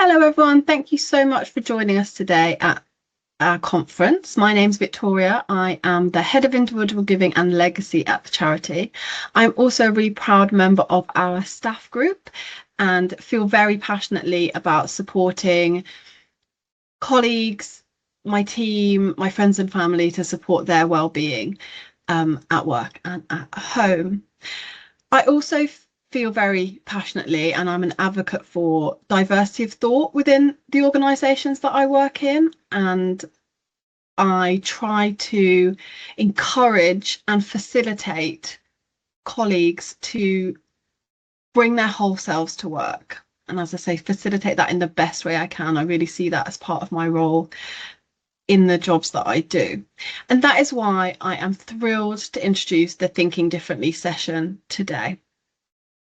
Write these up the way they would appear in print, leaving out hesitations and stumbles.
Hello everyone, thank you so much for joining us today at our conference. My name's Victoria. I am the Head of Individual Giving and Legacy at the charity. I'm also a really proud member of our staff group and feel very passionately about supporting colleagues, my team, my friends and family to support their well-being at work and at home. I also feel very passionately, and I'm an advocate for diversity of thought within the organisations that I work in, and I try to encourage and facilitate colleagues to bring their whole selves to work. And as I say, facilitate that in the best way I can. I really see that as part of my role in the jobs that I do. And that is why I am thrilled to introduce the Thinking Differently session today.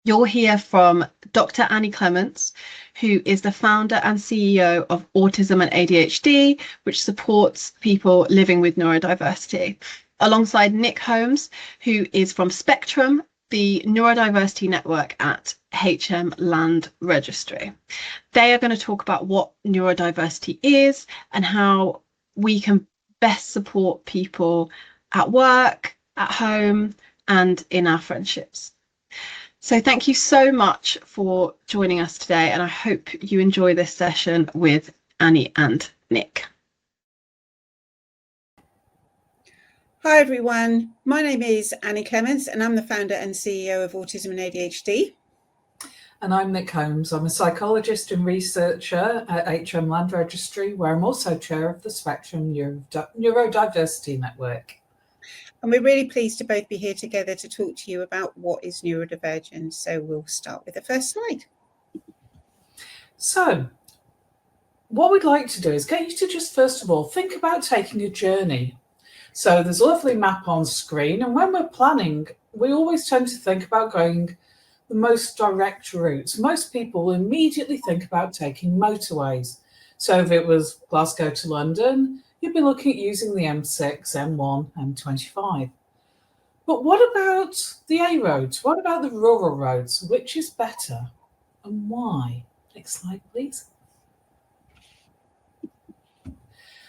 You'll hear from Dr. Annie Clements, who is the founder and CEO of Autism and ADHD, which supports people living with neurodiversity, alongside Nik Holmes, who is from Spectrum, the neurodiversity network at HM Land Registry. They are going to talk about what neurodiversity is and how we can best support people at work, at home, and in our friendships. So thank you so much for joining us today, and I hope you enjoy this session with Annie and Nik. Hi everyone, my name is Annie Clements and I'm the founder and CEO of Autism and ADHD. And I'm Nik Holmes. I'm a psychologist and researcher at HM Land Registry, where I'm also chair of the Spectrum Neurodiversity Network. And we're really pleased to both be here together to talk to you about what is neurodivergence. So we'll start with the first slide. So what we'd like to do is get you to just first of all think about taking a journey. So there's a lovely map on screen, and when we're planning, we always tend to think about going the most direct routes. Most people immediately think about taking motorways. So if it was Glasgow to London, you'd be looking at using the M6, M1, M25. But what about the A roads? What about the rural roads? Which is better and why? Next slide, please.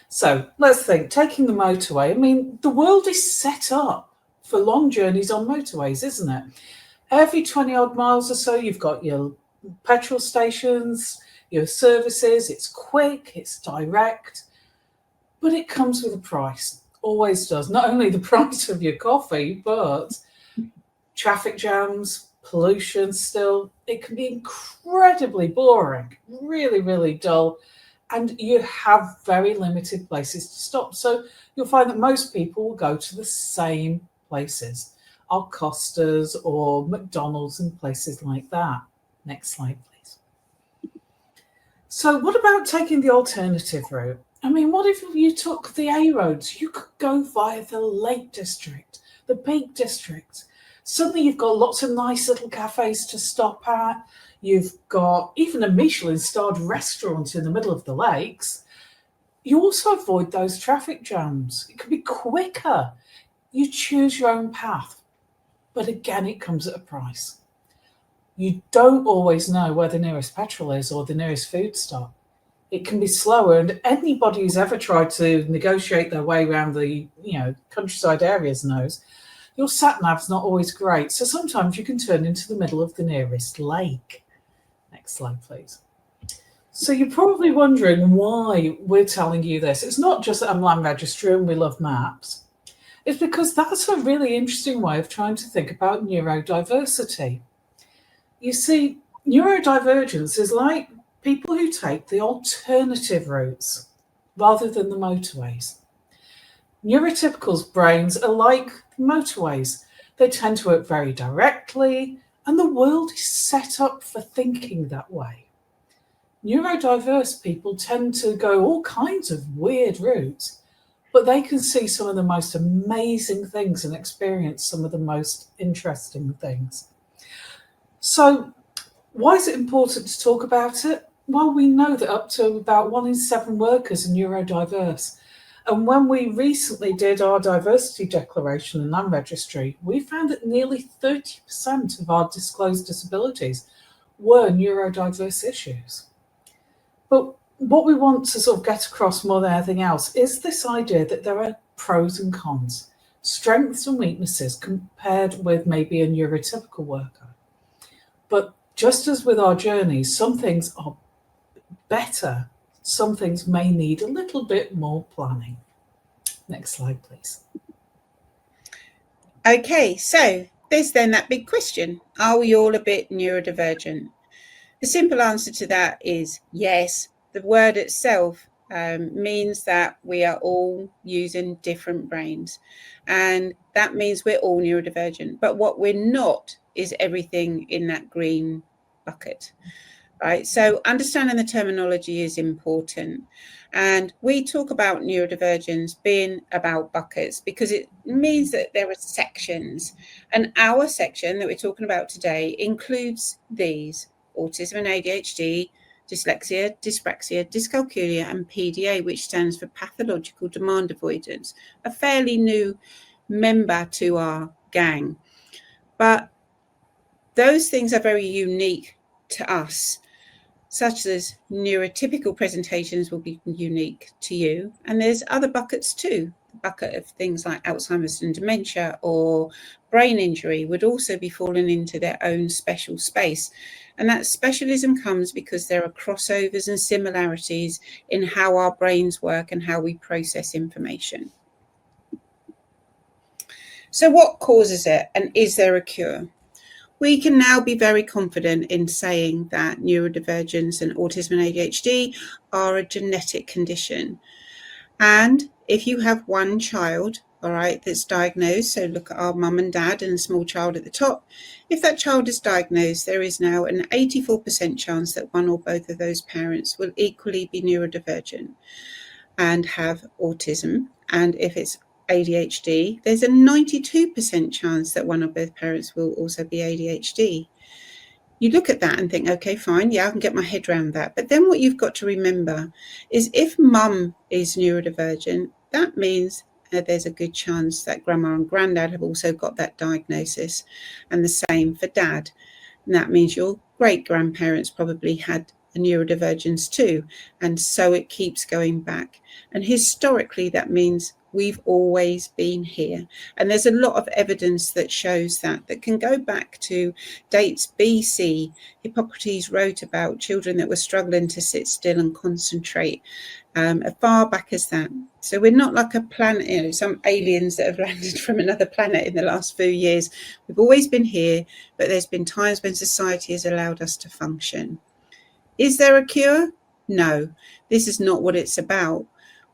So let's think, taking the motorway. I mean, the world is set up for long journeys on motorways, isn't it? Every 20 odd miles or so, you've got your petrol stations, your services. It's quick, it's direct, but it comes with a price. Always does. Not only the price of your coffee, but traffic jams, pollution still. It can be incredibly boring, really, really dull. And you have very limited places to stop. So you'll find that most people will go to the same places, our Costas or McDonald's and places like that. Next slide, please. So what about taking the alternative route? I mean, what if you took the A roads? You could go via the Lake District, the Peak District. Suddenly you've got lots of nice little cafes to stop at. You've got even a Michelin-starred restaurant in the middle of the lakes. You also avoid those traffic jams. It can be quicker. You choose your own path. But again, it comes at a price. You don't always know where the nearest petrol is or the nearest food stop. It can be slower, and anybody who's ever tried to negotiate their way around the countryside areas knows your sat-nav's not always great. So sometimes you can turn into the middle of the nearest lake. Next slide, please. So you're probably wondering why we're telling you this. It's not just that I'm Land Registry and we love maps. It's because that's a really interesting way of trying to think about neurodiversity. You see, neurodivergence is like people who take the alternative routes rather than the motorways. Neurotypicals' brains are like motorways. They tend to work very directly, and the world is set up for thinking that way. Neurodiverse people tend to go all kinds of weird routes, but they can see some of the most amazing things and experience some of the most interesting things. So why is it important to talk about it? Well, we know that up to about 1 in 7 workers are neurodiverse. And when we recently did our diversity declaration in Land Registry, we found that nearly 30% of our disclosed disabilities were neurodiverse issues. But what we want to sort of get across more than anything else is this idea that there are pros and cons, strengths and weaknesses compared with maybe a neurotypical worker. But just as with our journeys, some things are better, some things may need a little bit more planning. Next slide, please. Okay, so there's then that big question. Are we all a bit neurodivergent? The simple answer to that is yes. The word itself means that we are all using different brains, and that means we're all neurodivergent. But what we're not is everything in that green bucket, right? So understanding the terminology is important. And we talk about neurodivergence being about buckets because it means that there are sections. And our section that we're talking about today includes these: autism and ADHD, dyslexia, dyspraxia, dyscalculia, and PDA, which stands for pathological demand avoidance, a fairly new member to our gang. But those things are very unique to us, such as neurotypical presentations will be unique to you. And there's other buckets too. The bucket of things like Alzheimer's and dementia or brain injury would also be falling into their own special space. And that specialism comes because there are crossovers and similarities in how our brains work and how we process information. So what causes it, and is there a cure? We can now be very confident in saying that neurodivergence and autism and ADHD are a genetic condition. And if you have one child, all right, that's diagnosed, so look at our mum and dad and a small child at the top, if that child is diagnosed, there is now an 84% chance that one or both of those parents will equally be neurodivergent and have autism. And if it's ADHD, there's a 92% chance that one or both parents will also be ADHD. You look at that and think, okay, fine, yeah, I can get my head around that. But then what you've got to remember is if mum is neurodivergent, that means there's a good chance that grandma and granddad have also got that diagnosis, and the same for dad. And that means your great grandparents probably had a neurodivergence too. And so it keeps going back. And historically, that means we've always been here. And there's a lot of evidence that shows that can go back to dates BC. Hippocrates wrote about children that were struggling to sit still and concentrate as far back as that. So we're not like a planet, some aliens that have landed from another planet in the last few years. We've always been here, but there's been times when society has allowed us to function. Is there a cure? No, this is not what it's about.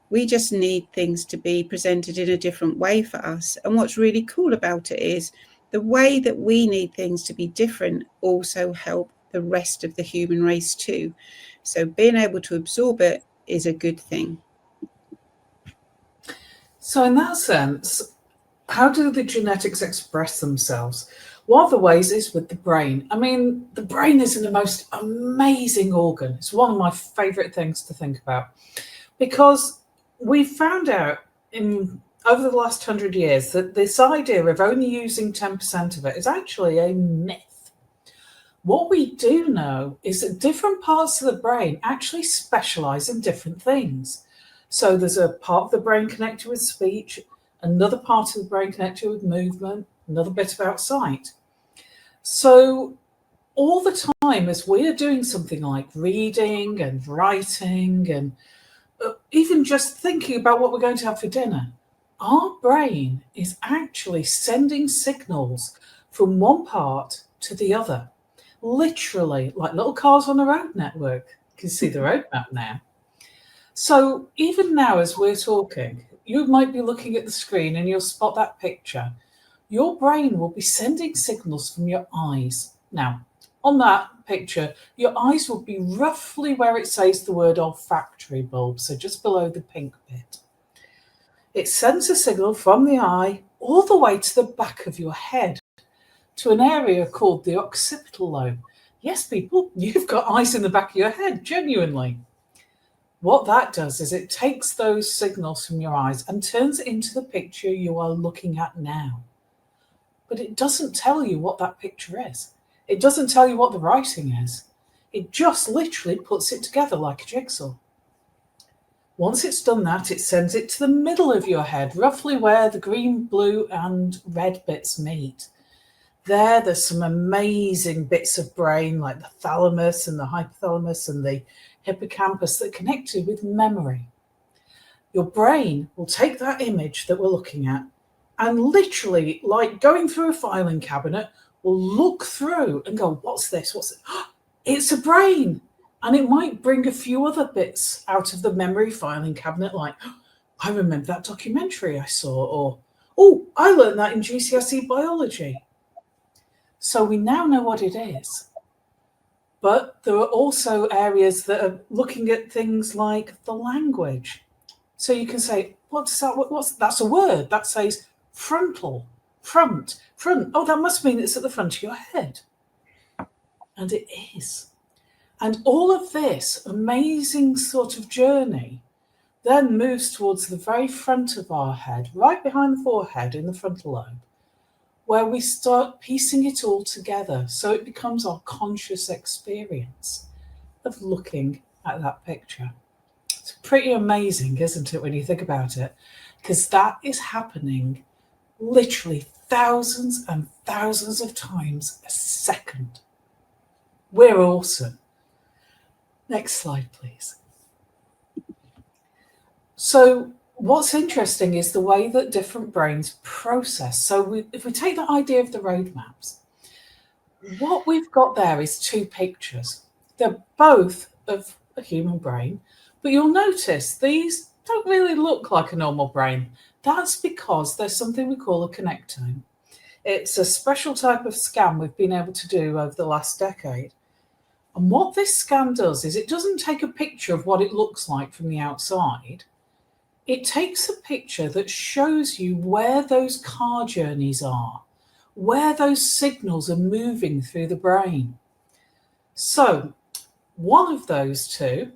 We just need things to be presented in a different way for us. And what's really cool about it is the way that we need things to be different also help the rest of the human race too. So being able to absorb it is a good thing. So in that sense, how do the genetics express themselves? One of the ways is with the brain. I mean, the brain is the most amazing organ. It's one of my favourite things to think about because we found out over the last 100 years that this idea of only using 10% of it is actually a myth. What we do know is that different parts of the brain actually specialise in different things. So there's a part of the brain connected with speech, another part of the brain connected with movement, another bit about sight. So all the time as we are doing something like reading and writing and even just thinking about what we're going to have for dinner, our brain is actually sending signals from one part to the other, literally like little cars on a road network. You can see the road map now. So even now as we're talking, you might be looking at the screen and you'll spot that picture. Your brain will be sending signals from your eyes. Now, on that picture, your eyes will be roughly where it says the word olfactory bulb, so just below the pink bit. It sends a signal from the eye all the way to the back of your head, to an area called the occipital lobe. Yes, people, you've got eyes in the back of your head, genuinely. What that does is it takes those signals from your eyes and turns it into the picture you are looking at now. But it doesn't tell you what that picture is. It doesn't tell you what the writing is. It just literally puts it together like a jigsaw. Once it's done that, it sends it to the middle of your head, roughly where the green, blue and red bits meet. There's some amazing bits of brain like the thalamus and the hypothalamus and the hippocampus that connect you with memory. Your brain will take that image that we're looking at and literally, like going through a filing cabinet, will look through and go, what's this? What's it? It's a brain. And it might bring a few other bits out of the memory filing cabinet, like, I remember that documentary I saw, or, oh, I learned that in GCSE biology. So we now know what it is. But there are also areas that are looking at things like the language. So you can say, what's that? That's a word that says frontal, front. Oh, that must mean it's at the front of your head. And it is. And all of this amazing sort of journey then moves towards the very front of our head, right behind the forehead in the frontal lobe, where we start piecing it all together. So it becomes our conscious experience of looking at that picture. It's pretty amazing, isn't it, when you think about it? Because that is happening literally thousands and thousands of times a second. We're awesome. Next slide, please. So what's interesting is the way that different brains process. So if we take the idea of the roadmaps, what we've got there is two pictures. They're both of a human brain, but you'll notice these don't really look like a normal brain. That's because there's something we call a connectome. It's a special type of scan we've been able to do over the last decade. And what this scan does is it doesn't take a picture of what it looks like from the outside. It takes a picture that shows you where those car journeys are, where those signals are moving through the brain. So one of those two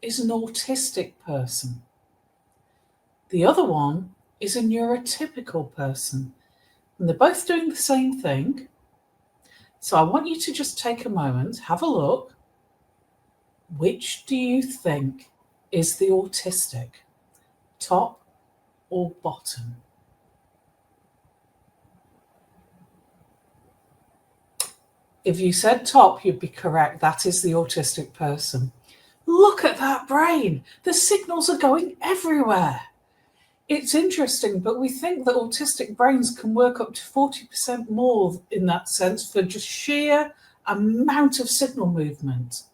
is an autistic person. The other one is a neurotypical person. And they're both doing the same thing. So I want you to just take a moment, have a look. Which do you think is the autistic? Top or bottom? If you said top, you'd be correct. That is the autistic person. Look at that brain. The signals are going everywhere. It's interesting, but we think that autistic brains can work up to 40% more in that sense for just sheer amount of signal movement.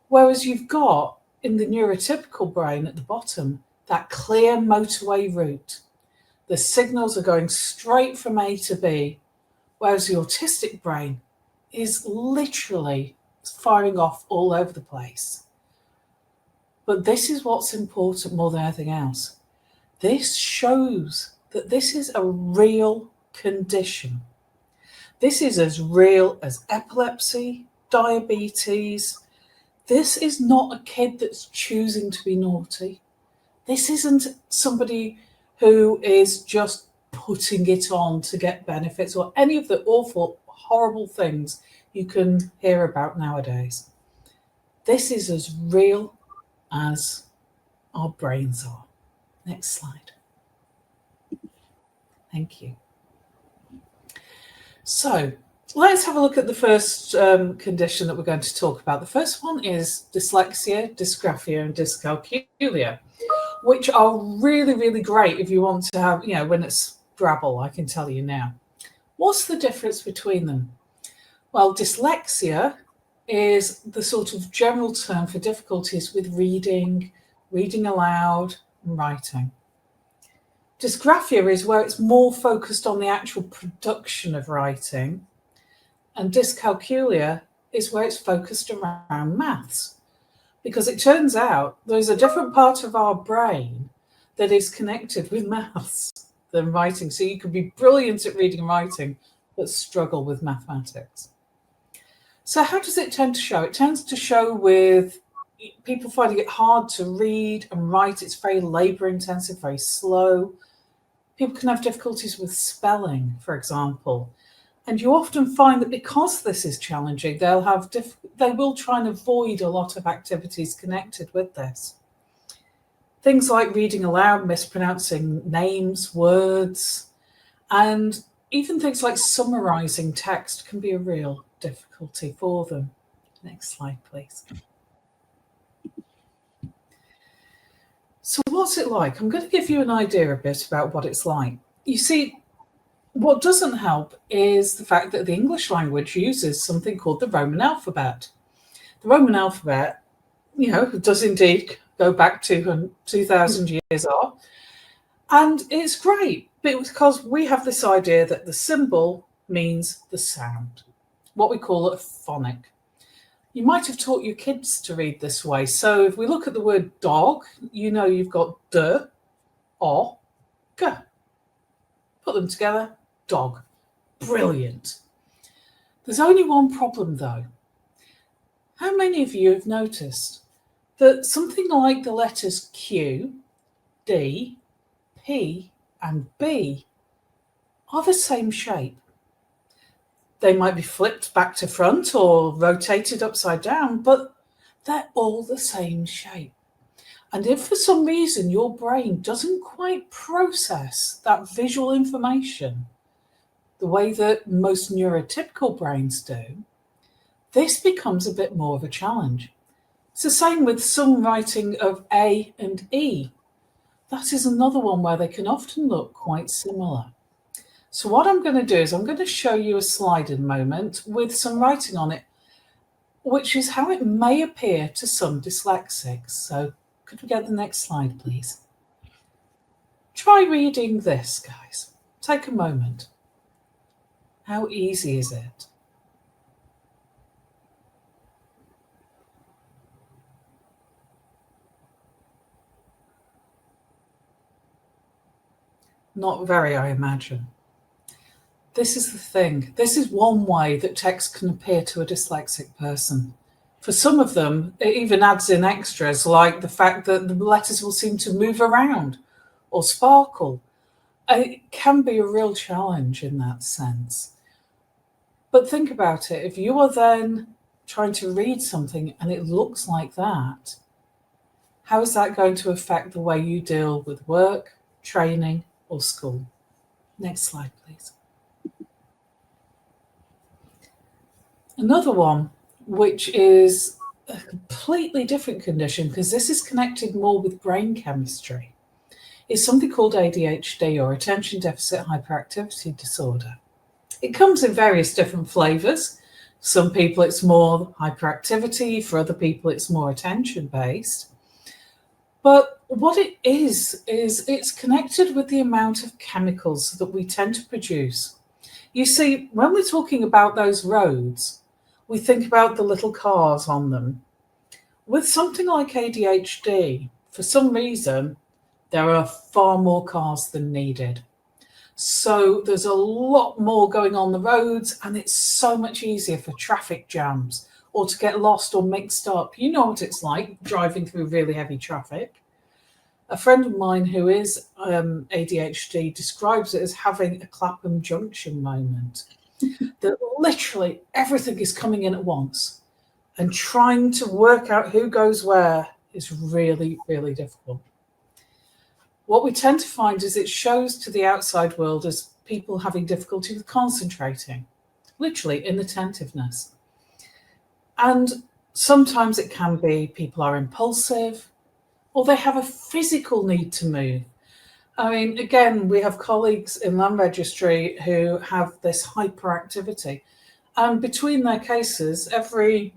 Whereas you've got in the neurotypical brain at the bottom, that clear motorway route. The signals are going straight from A to B, whereas the autistic brain is literally firing off all over the place. But this is what's important more than anything else. This shows that this is a real condition. This is as real as epilepsy, diabetes. This is not a kid that's choosing to be naughty. This isn't somebody who is just putting it on to get benefits or any of the awful, horrible things you can hear about nowadays. This is as real as our brains are. Next slide. Thank you. So let's have a look at the first condition that we're going to talk about. The first one is dyslexia, dysgraphia, and dyscalculia, which are really, really great if you want to have, when it's Scrabble, I can tell you now. What's the difference between them? Well, dyslexia is the sort of general term for difficulties with reading aloud, and writing. Dysgraphia is where it's more focused on the actual production of writing, and dyscalculia is where it's focused around maths, because it turns out there's a different part of our brain that is connected with maths than writing. So you could be brilliant at reading and writing, but struggle with mathematics. So how does it tend to show? It tends to show with people finding it hard to read and write. It's very labour intensive, very slow. People can have difficulties with spelling, for example. And you often find that because this is challenging, they will try and avoid a lot of activities connected with this. Things like reading aloud, mispronouncing names, words, and even things like summarizing text can be a real difficulty for them. Next slide, please. So what's it like? I'm going to give you an idea a bit about what it's like. You see, what doesn't help is the fact that the English language uses something called the Roman alphabet. The Roman alphabet, does indeed go back to 2,000 years old. And it's great because we have this idea that the symbol means the sound, what we call a phonic. You might have taught your kids to read this way. So if we look at the word dog, you've got d, o, g. Put them together, dog. Brilliant. There's only one problem though. How many of you have noticed that something like the letters Q, D, P, and B are the same shape? They might be flipped back to front or rotated upside down, but they're all the same shape. And if for some reason your brain doesn't quite process that visual information the way that most neurotypical brains do, this becomes a bit more of a challenge. It's the same with some writing of A and E. That is another one where they can often look quite similar. So what I'm going to do is I'm going to show you a slide in a moment with some writing on it, which is how it may appear to some dyslexics. So could we get the next slide, please? Try reading this, guys. Take a moment. How easy is it? Not very, I imagine. This is the thing. This is one way that text can appear to a dyslexic person. For some of them, it even adds in extras like the fact that the letters will seem to move around or sparkle. It can be a real challenge in that sense. But think about it. If you are then trying to read something and it looks like that, how is that going to affect the way you deal with work, training, or school? Next slide, please. Another one, which is a completely different condition, because this is connected more with brain chemistry, is something called ADHD, or attention deficit hyperactivity disorder. It comes in various different flavors. Some people it's more hyperactivity, for other people it's more attention based. But what it is it's connected with the amount of chemicals that we tend to produce. You see, when we're talking about those roads, we think about the little cars on them. With something like ADHD, for some reason, there are far more cars than needed. So there's a lot more going on the roads, and it's so much easier for traffic jams or to get lost or mixed up. You know what it's like driving through really heavy traffic. A friend of mine who is ADHD describes it as having a Clapham Junction moment. That literally everything is coming in at once, and trying to work out who goes where is really, really difficult. What we tend to find is it shows to the outside world as people having difficulty with concentrating, literally inattentiveness. And sometimes it can be people are impulsive, or they have a physical need to move. I mean, again, we have colleagues in land registry who have this hyperactivity, and between their cases, every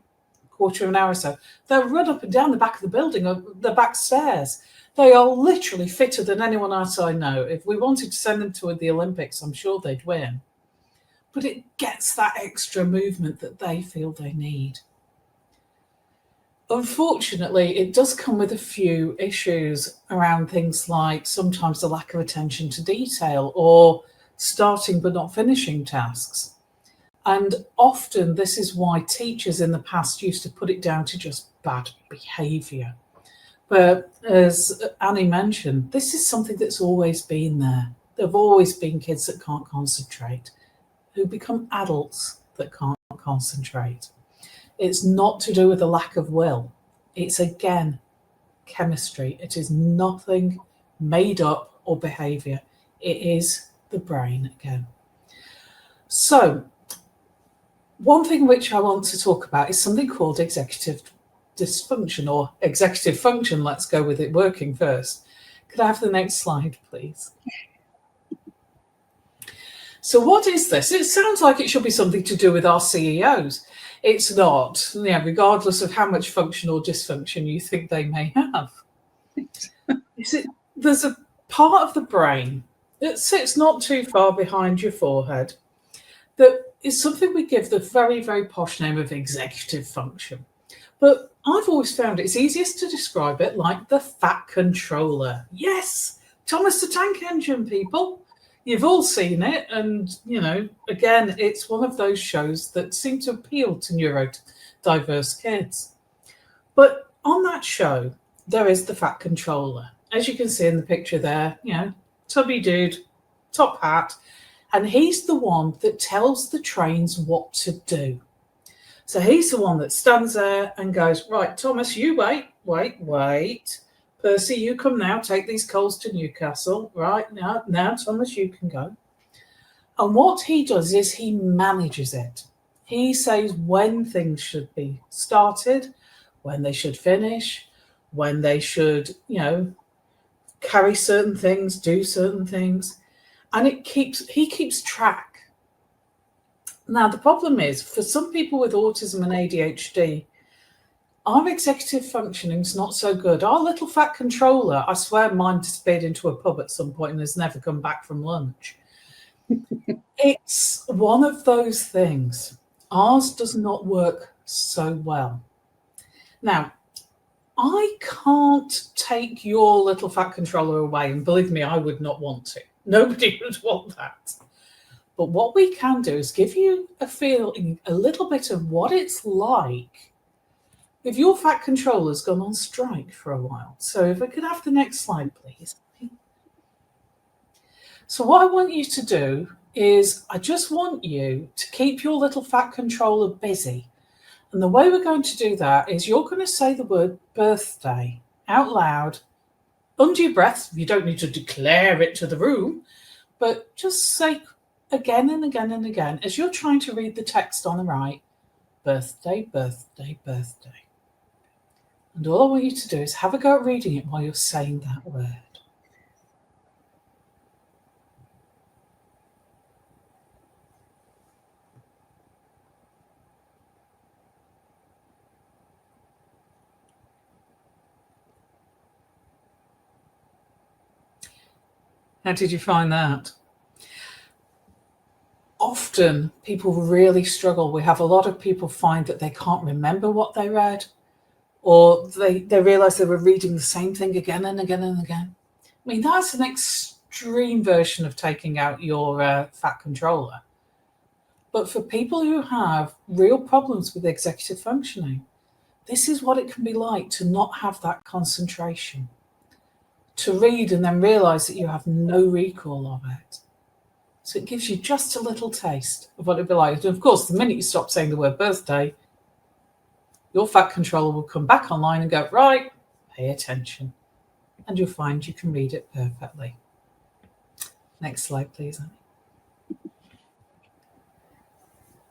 quarter of an hour or so, they'll run up and down the back of the building, or the back stairs. They are literally fitter than anyone else I know. If we wanted to send them to the Olympics, I'm sure they'd win. But it gets that extra movement that they feel they need. Unfortunately, it does come with a few issues around things like sometimes the lack of attention to detail, or starting but not finishing tasks. And often this is why teachers in the past used to put it down to just bad behaviour. But as Annie mentioned, this is something that's always been there. There have always been kids that can't concentrate. who become adults that can't concentrate. It's not to do with a lack of will. It's, again, chemistry. It is nothing made up or behaviour. It is the brain again. So, one thing which I want to talk about is something called executive dysfunction, or executive function. Let's go with it working first. Could I have the next slide, please? So what is this? It sounds like it should be something to do with our CEOs. It's not, regardless of how much function or dysfunction you think they may have. There's a part of the brain that sits not too far behind your forehead that is something we give the very, very posh name of executive function. But I've always found it's easiest to describe it like the fat controller. Yes, Thomas the Tank Engine, people. You've all seen it. And, again, it's one of those shows that seem to appeal to neurodiverse kids. But on that show, there is the fat controller. As you can see in the picture there, tubby dude, top hat. And he's the one that tells the trains what to do. So he's the one that stands there and goes, right, Thomas, you wait. Percy, you come now, take these coals to Newcastle. Right, now, Thomas, you can go. And what he does is he manages it. He says when things should be started, when they should finish, when they should, carry certain things, do certain things. And he keeps track. Now, the problem is, for some people with autism and ADHD, our executive functioning is not so good. Our little fat controller, I swear mine disappeared into a pub at some point and has never come back from lunch. It's one of those things. Ours does not work so well. Now, I can't take your little fat controller away, and believe me, I would not want to. Nobody would want that. But what we can do is give you a feeling, a little bit of what it's like if your fat controller's gone on strike for a while. So if I could have the next slide, please. So what I want you to do is I just want you to keep your little fat controller busy. And the way we're going to do that is you're going to say the word birthday out loud under your breath. You don't need to declare it to the room, but just say again and again and again, as you're trying to read the text on the right, birthday, birthday, birthday. And all I want you to do is have a go at reading it while you're saying that word. How did you find that? Often people really struggle. We have a lot of people find that they can't remember what they read, or they realize they were reading the same thing again and again and again. I mean, that's an extreme version of taking out your fat controller. But for people who have real problems with executive functioning, this is what it can be like to not have that concentration, to read and then realize that you have no recall of it. So it gives you just a little taste of what it'd be like. And of course, the minute you stop saying the word birthday, your fat controller will come back online and go, right, pay attention. And you'll find you can read it perfectly. Next slide, please, Annie.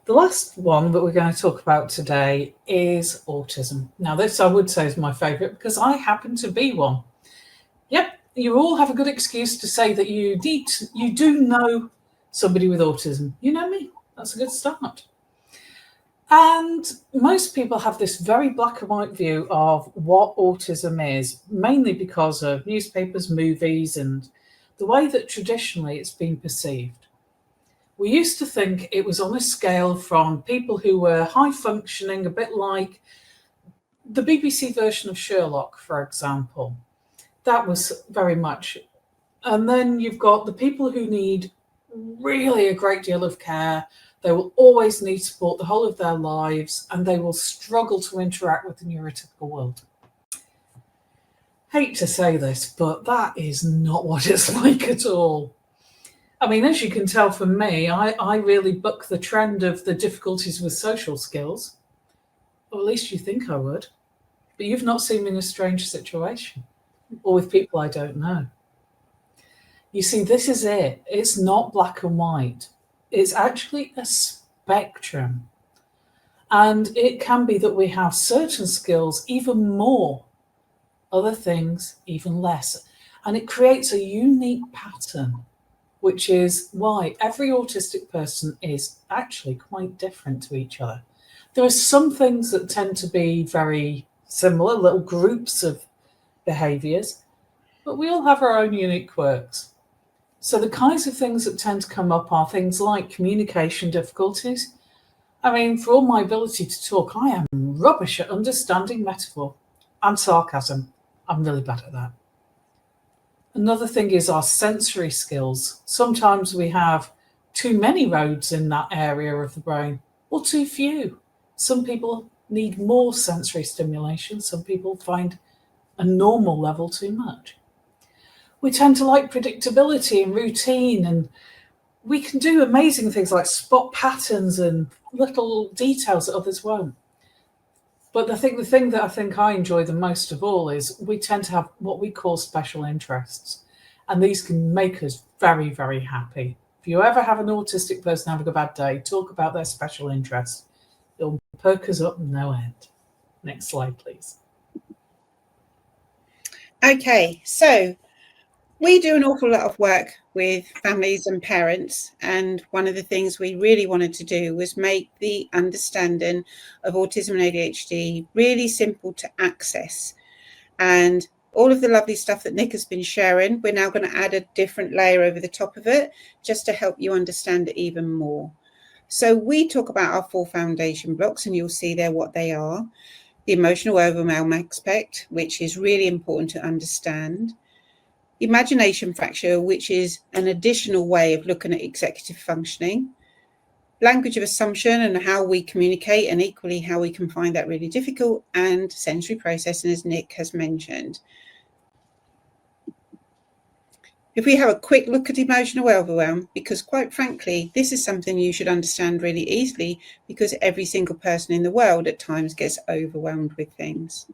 The last one that we're going to talk about today is autism. Now, this I would say is my favourite because I happen to be one. Yep, you all have a good excuse to say that you do know somebody with autism. You know me. That's a good start. And most people have this very black and white view of what autism is, mainly because of newspapers, movies, and the way that traditionally it's been perceived. We used to think it was on a scale from people who were high functioning, a bit like the BBC version of Sherlock, for example. That was very much. And then you've got the people who need really a great deal of care. They will always need support the whole of their lives, and they will struggle to interact with the neurotypical world. Hate to say this, but that is not what it's like at all. I mean, as you can tell from me, I really buck the trend of the difficulties with social skills, or at least you think I would. But you've not seen me in a strange situation or with people I don't know. You see, this is it. It's not black and white. It's actually a spectrum. And it can be that we have certain skills even more, other things even less. And it creates a unique pattern, which is why every autistic person is actually quite different to each other. There are some things that tend to be very similar, little groups of behaviours, but we all have our own unique quirks. So the kinds of things that tend to come up are things like communication difficulties. I mean, for all my ability to talk, I am rubbish at understanding metaphor and sarcasm. I'm really bad at that. Another thing is our sensory skills. Sometimes we have too many roads in that area of the brain, or too few. Some people need more sensory stimulation. Some people find a normal level too much. We tend to like predictability and routine, and we can do amazing things like spot patterns and little details that others won't. But the thing that I think I enjoy the most of all is we tend to have what we call special interests. And these can make us very, very happy. If you ever have an autistic person having a bad day, talk about their special interests. It'll perk us up no end. Next slide, please. Okay, so we do an awful lot of work with families and parents, and one of the things we really wanted to do was make the understanding of autism and ADHD really simple to access. And all of the lovely stuff that Nik has been sharing, we're now going to add a different layer over the top of it just to help you understand it even more. So we talk about our 4 foundation blocks, and you'll see there what they are. The emotional overwhelm aspect, which is really important to understand. Imagination fracture, which is an additional way of looking at executive functioning. Language of assumption and how we communicate, and equally how we can find that really difficult. And sensory processing, as Nik has mentioned. If we have a quick look at emotional overwhelm, because quite frankly, this is something you should understand really easily, because every single person in the world at times gets overwhelmed with things.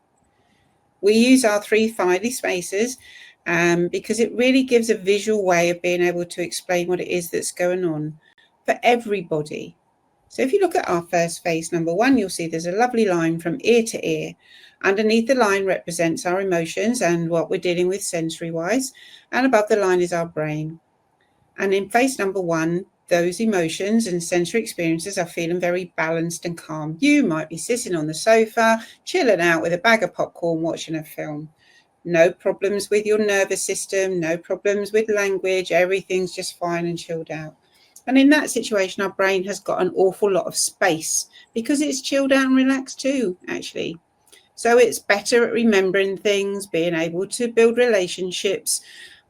We use our 3 smiley spaces because it really gives a visual way of being able to explain what it is that's going on for everybody. So if you look at our first face, number 1, you'll see there's a lovely line from ear to ear. Underneath the line represents our emotions and what we're dealing with sensory-wise, and above the line is our brain. And in face number 1, those emotions and sensory experiences are feeling very balanced and calm. You might be sitting on the sofa, chilling out with a bag of popcorn, watching a film. No problems with your nervous system, no problems with language, everything's just fine and chilled out. And in that situation, our brain has got an awful lot of space because it's chilled out and relaxed too, actually. So it's better at remembering things, being able to build relationships,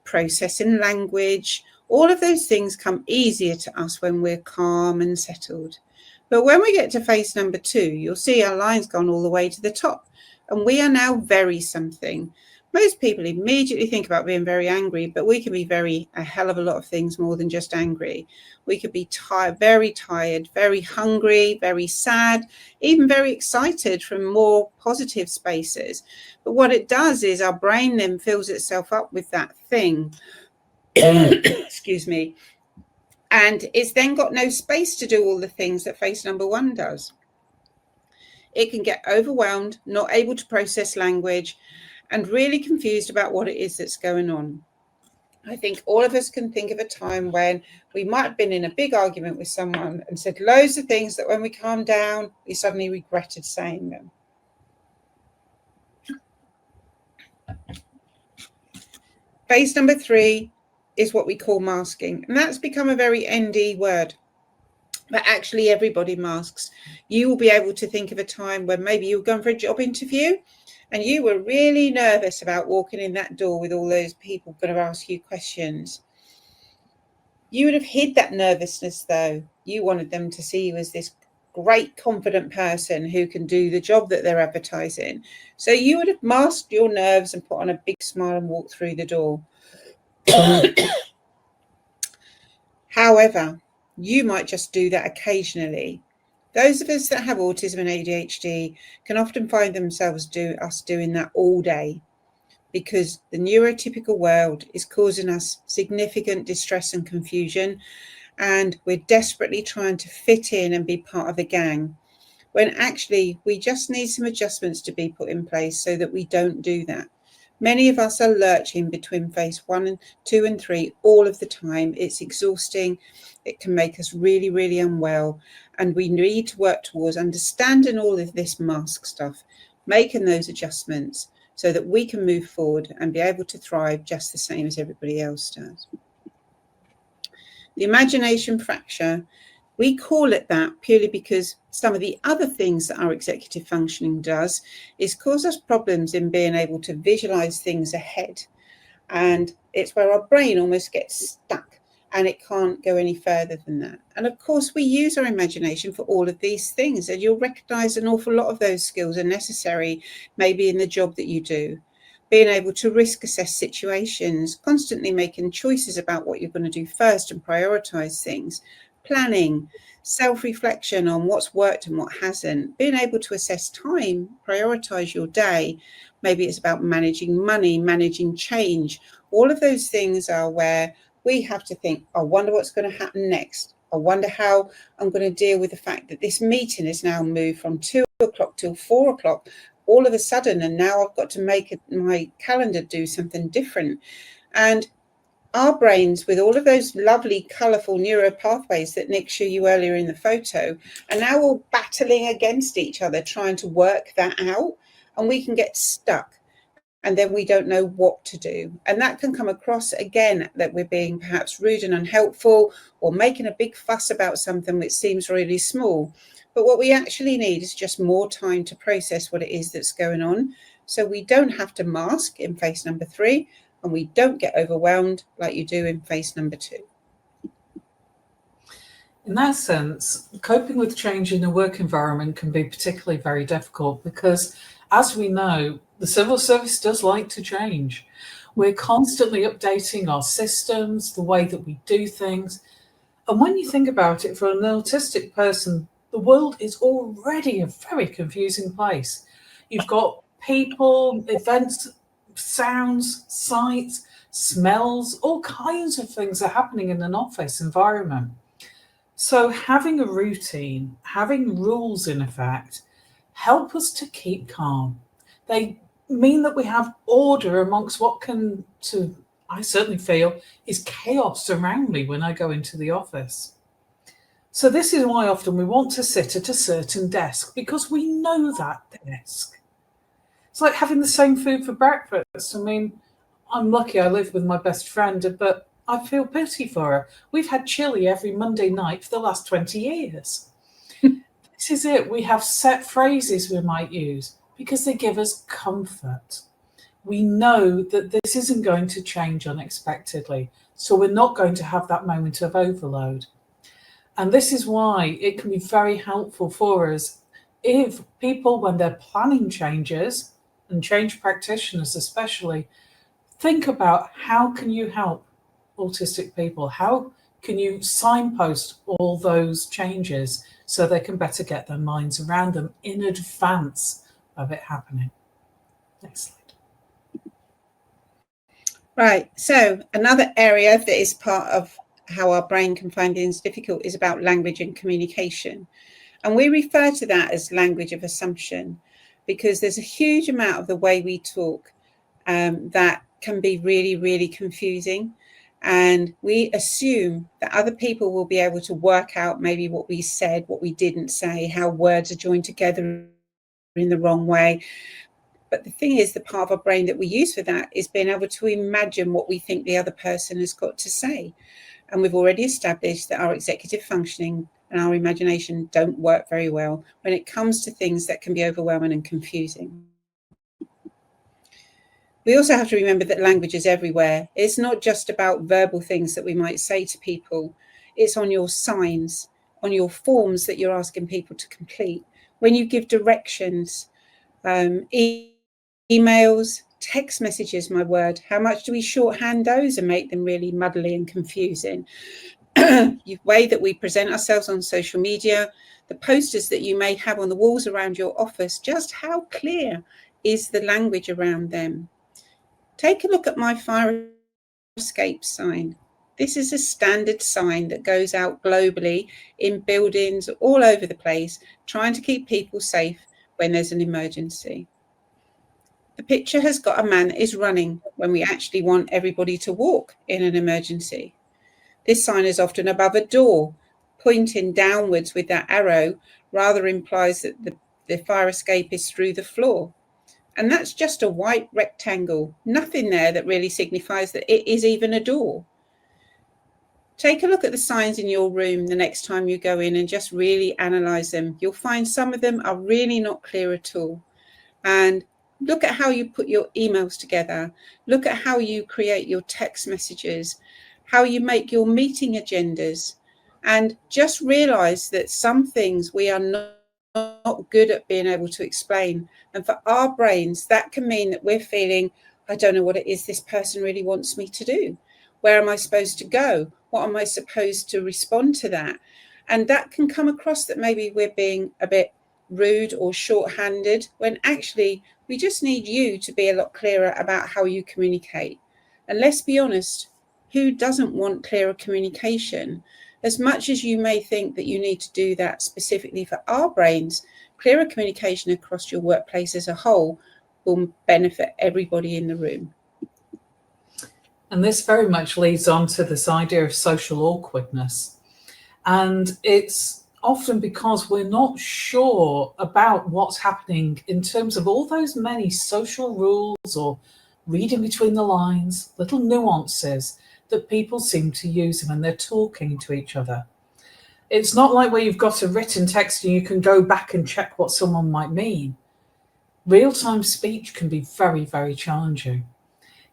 processing language. All of those things come easier to us when we're calm and settled. But when we get to face number 2, you'll see our line's gone all the way to the top, and we are now very something. Most people immediately think about being very angry, but we can be a hell of a lot of things more than just angry. We could be very tired, very hungry, very sad, even very excited from more positive spaces. But what it does is our brain then fills itself up with that thing. Excuse me. And it's then got no space to do all the things that face number 1 does. It can get overwhelmed, not able to process language, and really confused about what it is that's going on. I think all of us can think of a time when we might have been in a big argument with someone and said loads of things that when we calmed down, we suddenly regretted saying them. Phase number 3 is what we call masking, and that's become a very ND word. But actually everybody masks. You will be able to think of a time when maybe you were going for a job interview and you were really nervous about walking in that door with all those people going to ask you questions. You would have hid that nervousness though. You wanted them to see you as this great confident person who can do the job that they're advertising. So you would have masked your nerves and put on a big smile and walked through the door. However, you might just do that occasionally. Those of us that have autism and ADHD can often find themselves doing that all day, because the neurotypical world is causing us significant distress and confusion, and we're desperately trying to fit in and be part of a gang, when actually we just need some adjustments to be put in place so that we don't do that. Many of us are lurching between phase 1 and 2 and 3 all of the time. It's exhausting. It can make us really, really unwell. And we need to work towards understanding all of this mask stuff, making those adjustments so that we can move forward and be able to thrive just the same as everybody else does. The imagination fracture, we call it that purely because some of the other things that our executive functioning does is cause us problems in being able to visualize things ahead. And it's where our brain almost gets stuck and it can't go any further than that. And of course, we use our imagination for all of these things, and you'll recognize an awful lot of those skills are necessary, maybe in the job that you do. Being able to risk assess situations, constantly making choices about what you're going to do first and prioritize things, planning, self-reflection on what's worked and what hasn't, being able to assess time, prioritize your day. Maybe it's about managing money, managing change. All of those things are where we have to think, I wonder what's going to happen next. I wonder how I'm going to deal with the fact that this meeting is now moved from 2 o'clock till 4 o'clock all of a sudden, and now I've got to make my calendar do something different. And our brains, with all of those lovely, colourful neuro pathways that Nik showed you earlier in the photo, are now all battling against each other, trying to work that out, and we can get stuck. And then we don't know what to do. And that can come across, again, that we're being perhaps rude and unhelpful, or making a big fuss about something which seems really small. But what we actually need is just more time to process what it is that's going on, so we don't have to mask in phase number 3, and we don't get overwhelmed like you do in phase number 2. In that sense, coping with change in the work environment can be particularly very difficult because, as we know, the civil service does like to change. We're constantly updating our systems, the way that we do things. And when you think about it, for an autistic person, the world is already a very confusing place. You've got people, events, sounds, sights, smells, all kinds of things are happening in an office environment. So having a routine, having rules in effect, help us to keep calm. They mean that we have order amongst what can, I certainly feel, is chaos around me when I go into the office. So this is why often we want to sit at a certain desk, because we know that desk. It's like having the same food for breakfast. I mean, I'm lucky I live with my best friend, but I feel pity for her. We've had chili every Monday night for the last 20 years. This is it. We have set phrases we might use because they give us comfort. We know that this isn't going to change unexpectedly, so we're not going to have that moment of overload. And this is why it can be very helpful for us if people, when they're planning changes, and change practitioners especially, think about how can you help autistic people? How can you signpost all those changes so they can better get their minds around them in advance of it happening? Next slide. Right, so another area that is part of how our brain can find things difficult is about language and communication. And we refer to that as language of assumption, because there's a huge amount of the way we talk that can be really, really confusing. And we assume that other people will be able to work out maybe what we said, what we didn't say, how words are joined together in the wrong way. But the thing is, the part of our brain that we use for that is being able to imagine what we think the other person has got to say. And we've already established that our executive functioning and our imagination don't work very well when it comes to things that can be overwhelming and confusing. We also have to remember that language is everywhere. It's not just about verbal things that we might say to people. It's on your signs, on your forms that you're asking people to complete, when you give directions, emails, text messages, my word. How much do we shorthand those and make them really muddly and confusing? the way that we present ourselves on social media, the posters that you may have on the walls around your office, just how clear is the language around them? Take a look at my fire escape sign. This is a standard sign that goes out globally in buildings all over the place, trying to keep people safe when there's an emergency. The picture has got a man that is running when we actually want everybody to walk in an emergency. This sign is often above a door, pointing downwards with that arrow, rather implies that the fire escape is through the floor. And that's just a white rectangle, nothing there that really signifies that it is even a door. Take a look at the signs in your room the next time you go in and just really analyse them. You'll find some of them are really not clear at all. And look at how you put your emails together. Look at how you create your text messages, how you make your meeting agendas, and just realise that some things we are not good at being able to explain. And for our brains, that can mean that we're feeling, I don't know what it is this person really wants me to do. Where am I supposed to go? What am I supposed to respond to that? And that can come across that maybe we're being a bit rude or short-handed, when actually we just need you to be a lot clearer about how you communicate. And let's be honest, who doesn't want clearer communication? As much as you may think that you need to do that specifically for our brains, clearer communication across your workplace as a whole will benefit everybody in the room. And this very much leads on to this idea of social awkwardness. And it's often because we're not sure about what's happening in terms of all those many social rules or reading between the lines, little nuances that people seem to use when they're talking to each other. It's not like where you've got a written text and you can go back and check what someone might mean. Real-time speech can be very, very challenging.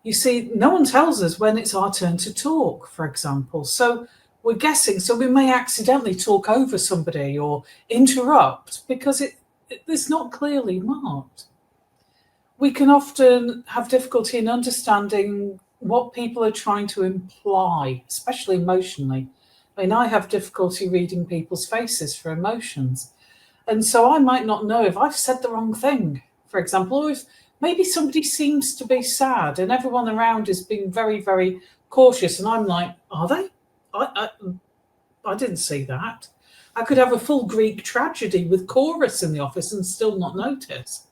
You see, no one tells us when it's our turn to talk, for example. So we're guessing, so we may accidentally talk over somebody or interrupt because it's not clearly marked. We can often have difficulty in understanding what people are trying to imply, especially emotionally. I mean, I have difficulty reading people's faces for emotions. And so I might not know if I've said the wrong thing, for example, or if maybe somebody seems to be sad and everyone around is being very, very cautious. And I'm like, are they? I didn't see that. I could have a full Greek tragedy with chorus in the office and still not notice.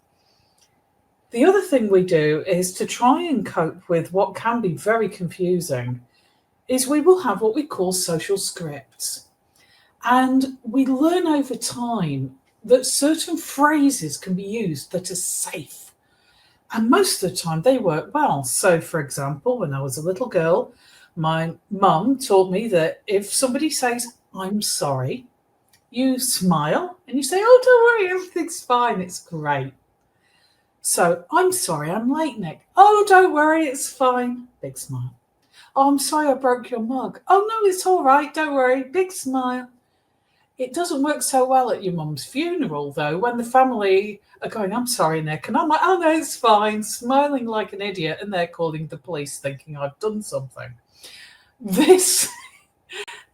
The other thing we do is to try and cope with what can be very confusing is we will have what we call social scripts. And we learn over time that certain phrases can be used that are safe. And most of the time they work well. So, for example, when I was a little girl, my mum taught me that if somebody says, I'm sorry, you smile and you say, oh, don't worry, everything's fine, it's great. So, I'm sorry, I'm late, Nick. Oh, don't worry, it's fine. Big smile. Oh, I'm sorry I broke your mug. Oh, no, it's all right, don't worry. Big smile. It doesn't work so well at your mum's funeral, though, when the family are going, I'm sorry, Nick. And I'm like, oh, no, it's fine, smiling like an idiot. And they're calling the police thinking I've done something. This,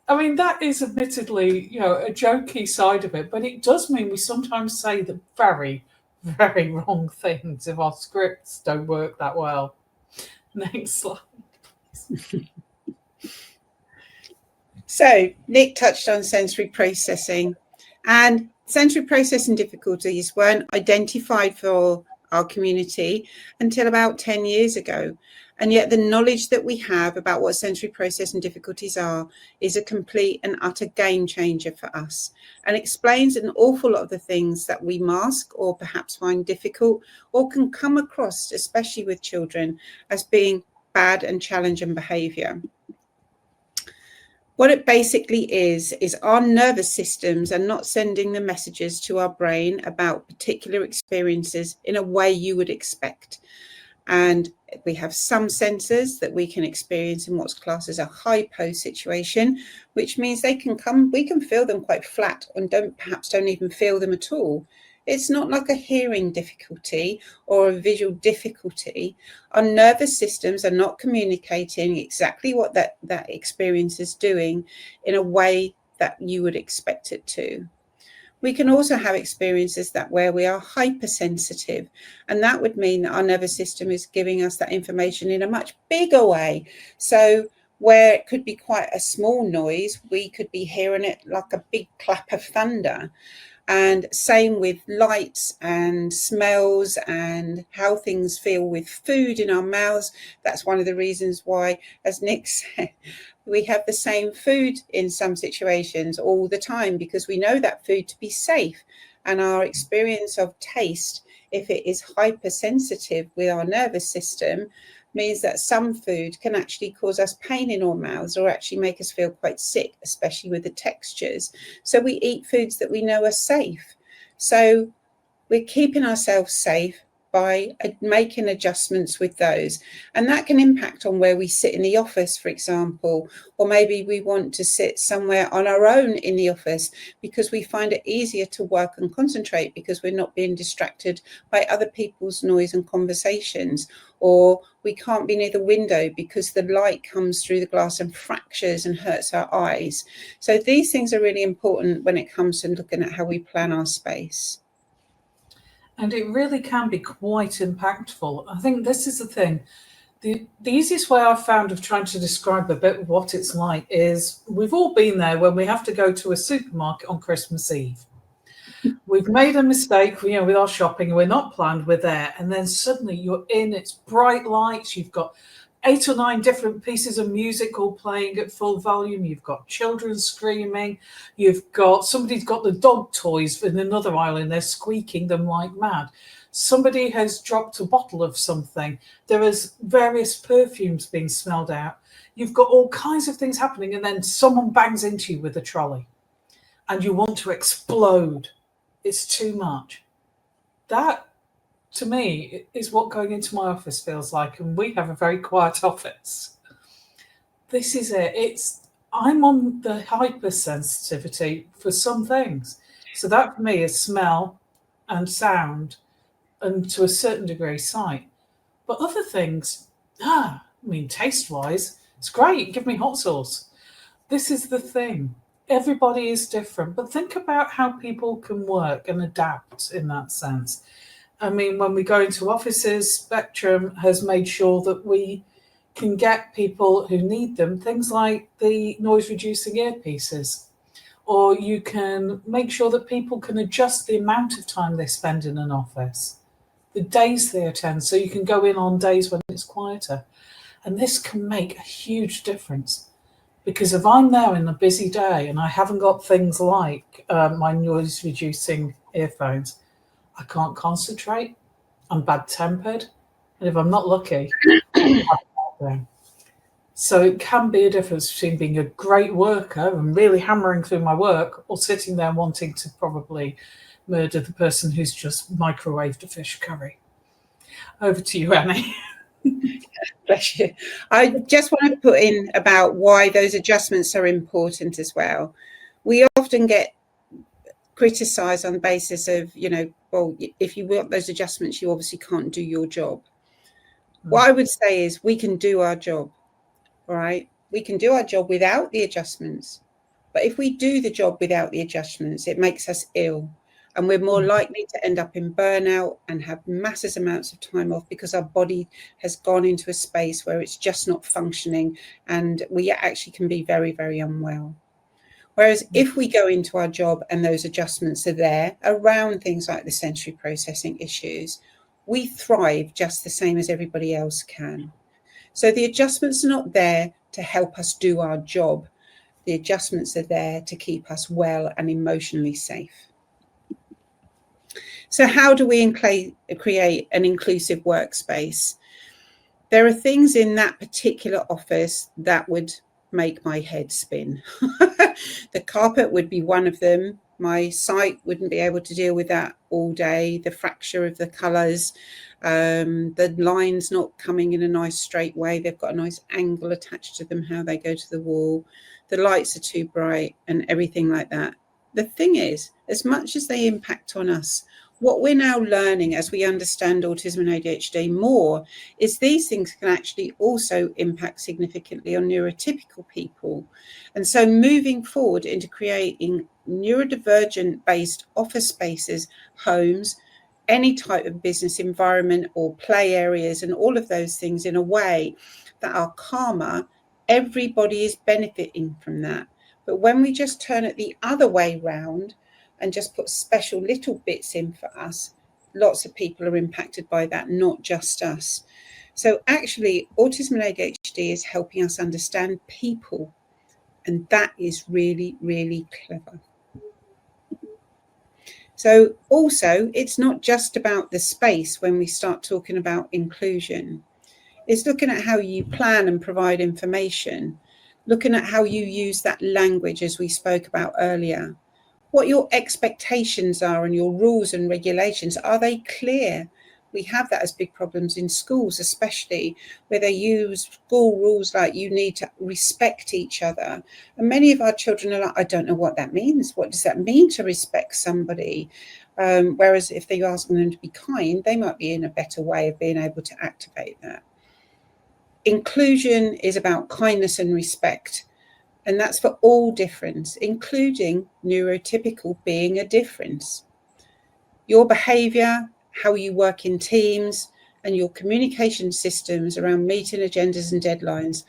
I mean, that is admittedly, a jokey side of it, but it does mean we sometimes say the very, very wrong things if our scripts don't work that well. Next slide. So Nik touched on sensory processing, and sensory processing difficulties weren't identified for our community until about 10 years ago. And yet the knowledge that we have about what sensory processing difficulties are is a complete and utter game changer for us, and explains an awful lot of the things that we mask or perhaps find difficult or can come across, especially with children, as being bad and challenging behaviour. What it basically is our nervous systems are not sending the messages to our brain about particular experiences in a way you would expect. And we have some sensors that we can experience in what's classed as a hypo situation, which means we can feel them quite flat and don't even feel them at all. It's not like a hearing difficulty or a visual difficulty. Our nervous systems are not communicating exactly what that experience is doing in a way that you would expect it to. We can also have experiences where we are hypersensitive, and that would mean that our nervous system is giving us that information in a much bigger way. So where it could be quite a small noise, we could be hearing it like a big clap of thunder. And same with lights and smells and how things feel with food in our mouths. That's one of the reasons why, as Nik said, we have the same food in some situations all the time, because we know that food to be safe. And our experience of taste, if it is hypersensitive with our nervous system, means that some food can actually cause us pain in our mouths or actually make us feel quite sick, especially with the textures. So we eat foods that we know are safe. So we're keeping ourselves safe by making adjustments with those. And that can impact on where we sit in the office, for example, or maybe we want to sit somewhere on our own in the office because we find it easier to work and concentrate because we're not being distracted by other people's noise and conversations. Or we can't be near the window because the light comes through the glass and fractures and hurts our eyes. So these things are really important when it comes to looking at how we plan our space. And it really can be quite impactful. I think this is the thing. The easiest way I've found of trying to describe a bit of what it's like is we've all been there when we have to go to a supermarket on Christmas Eve. We've made a mistake, with our shopping. We're not planned, we're there. And then suddenly you're in, it's bright lights. You've got 8 or 9 different pieces of music all playing at full volume. You've got children screaming. Somebody's got the dog toys in another aisle and they're squeaking them like mad. Somebody has dropped a bottle of something. There is various perfumes being smelled out. You've got all kinds of things happening, and then someone bangs into you with a trolley and you want to explode. It's too much. That, to me, is what going into my office feels like, and we have a very quiet office. This is it. I'm on the hypersensitivity for some things. So that for me is smell and sound, and to a certain degree sight. But other things, taste-wise, it's great. Give me hot sauce. This is the thing. Everybody is different, but think about how people can work and adapt in that sense. When we go into offices, Spectrum has made sure that we can get people who need them, things like the noise-reducing earpieces, or you can make sure that people can adjust the amount of time they spend in an office, the days they attend, so you can go in on days when it's quieter. And this can make a huge difference, because if I'm there in a busy day and I haven't got things like my noise-reducing earphones, I can't concentrate, I'm bad-tempered, and if I'm not lucky, so it can be a difference between being a great worker and really hammering through my work, or sitting there wanting to probably murder the person who's just microwaved a fish curry. Over to you, Annie. Bless you. I just want to put in about why those adjustments are important as well. We often get criticised on the basis of, if you want those adjustments, you obviously can't do your job. What I would say is we can do our job, all right? We can do our job without the adjustments. But if we do the job without the adjustments, it makes us ill. And we're more likely to end up in burnout and have massive amounts of time off because our body has gone into a space where it's just not functioning, and we actually can be very, very unwell. Whereas if we go into our job and those adjustments are there around things like the sensory processing issues, we thrive just the same as everybody else can. So the adjustments are not there to help us do our job. The adjustments are there to keep us well and emotionally safe. So how do we create an inclusive workspace? There are things in that particular office that would make my head spin. The carpet would be one of them. My sight wouldn't be able to deal with that all day. The fracture of the colours, the lines not coming in a nice straight way. They've got a nice angle attached to them, how they go to the wall. The lights are too bright and everything like that. The thing is, as much as they impact on us, What we're now learning as we understand autism and ADHD more is these things can actually also impact significantly on neurotypical people. And so moving forward into creating neurodivergent based office spaces, homes, any type of business environment or play areas and all of those things in a way that are calmer, everybody is benefiting from that. But when we just turn it the other way round and just put special little bits in for us, lots of people are impacted by that, not just us. So actually, autism and ADHD is helping us understand people, and that is really, really clever. So also, it's not just about the space when we start talking about inclusion. It's looking at how you plan and provide information, looking at how you use that language as we spoke about earlier, what your expectations are and your rules and regulations. Are they clear? We have that as big problems in schools, especially where they use school rules like you need to respect each other. And many of our children are like, I don't know what that means. What does that mean to respect somebody? Whereas if they're asking them to be kind, they might be in a better way of being able to activate that. Inclusion is about kindness and respect. And that's for all difference, including neurotypical being a difference. Your behaviour, how you work in teams, and your communication systems around meeting agendas and deadlines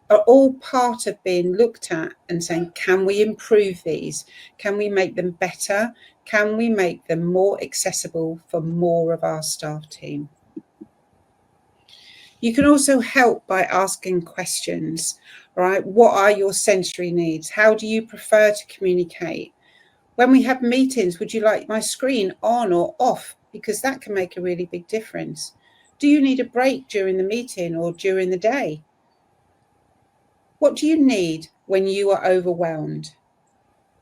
are all part of being looked at and saying, can we improve these? Can we make them better? Can we make them more accessible for more of our staff team? You can also help by asking questions, right? What are your sensory needs? How do you prefer to communicate? When we have meetings, would you like my screen on or off? Because that can make a really big difference. Do you need a break during the meeting or during the day? What do you need when you are overwhelmed?